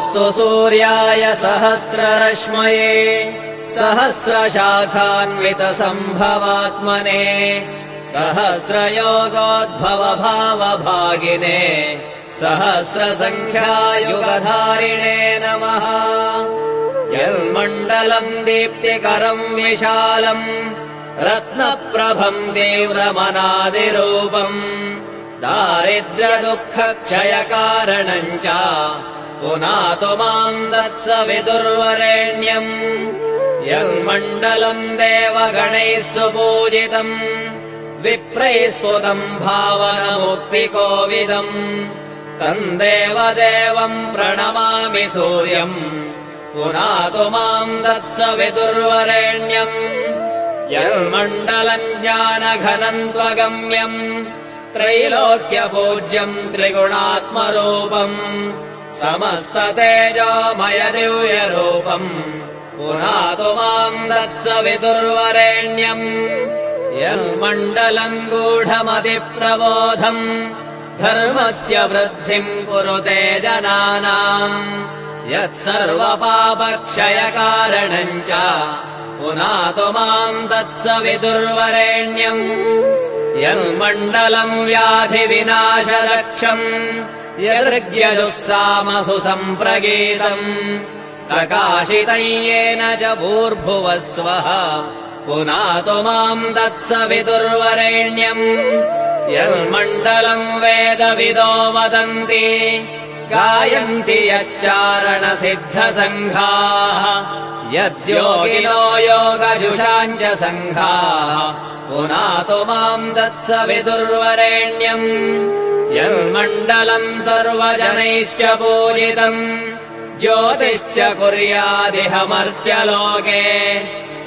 नमोऽस्तु सूर्याय सहस्ररश्मये सहस्रशाखान्वितसम्भवात्मने सहस्रयोगोद्भवभावभागिने सहस्रसङ्ख्यायुगधारिणे नमः। यन्मण्डलम् दीप्तिकरम् विशालम् रत्नप्रभम् तीव्रमनादिरूपम् दारिद्र्यदुःखक्षयकारणम् च पुनातु माम् तत्सवितुर्वरेण्यम्। यन्मण्डलम् देवगणैः सुपूजितम् विप्रैः स्तुतम् भावनमुक्तिकोविदम् तम् देवदेवम् प्रणमामि सूर्यम् पुनातु माम् तत्सवितुर्वरेण्यम्। यन्मण्डलम् ज्ञानघनम् त्वगम्यम् त्रैलोक्यपूज्यम् त्रिगुणात्मरूपम् समस्ततेजोमय दिव्यरूपम् पुनातु माम् तत्सवितुर्वरेण्यम्। यन्मण्डलम् गूढमतिप्रबोधम् धर्मस्य वृद्धिम् कुरुते जनानाम् यत्सर्वपापक्षयकारणम् च पुनातु माम् तत्सवितुर्वरेण्यम्। यन्मण्डलम् व्याधिविनाशरक्षम् यदृग्यजुःसामसु सम्प्रगीतम् प्रकाशितम् येन च भूर्भुवः स्वः पुनातु माम् तत्सवितुर्वरेण्यम्। यन्मण्डलम् वेदविदो वदन्ति गायन्ति यच्चारणसिद्धसङ्घाः यद्योगिनो योगजुषाम् च सङ्घाः पुनातु माम् तत्सवितुर्वरेण्यम्। यन्मण्डलम् सर्वजनैश्च पूजितम् ज्योतिश्च कुर्यादिह मर्त्यलोके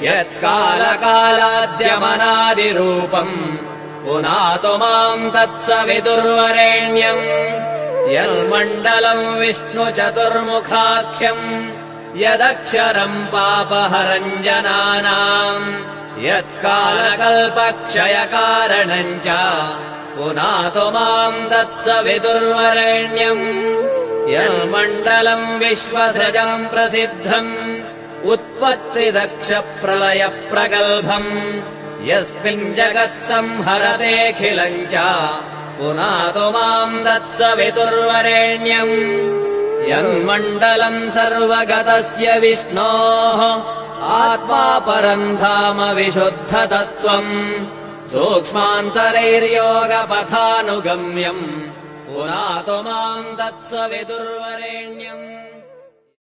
यत्कालकालाद्यमनादिरूपम् पुनातु माम् तत्सवितुर्वरेण्यम्। यन्मण्डलम् विष्णुचतुर्मुखाख्यम् यदक्षरम् पापहरम् जनानाम् यत्कालकल्पक्षयकारणम् च पुनातु माम् तत्सवितुर्वरेण्यम्। यन्मण्डलम् विश्वसृजम् प्रसिद्धम् उत्पत्तिदक्षप्रलयप्रगल्भम् यस्मिन् जगत्संहरतेऽखिलम् च पुनातु माम् तत्सवितुर्वरेण्यम्। यन्मण्डलम् सर्वगतस्य विष्णोः आत्मा परम् धाम विशुद्धतत्त्वम् सूक्ष्मान्तरैर्योगपथानुगम्यम् पुनातु माम् तत्सवितुर्वरेण्यम्।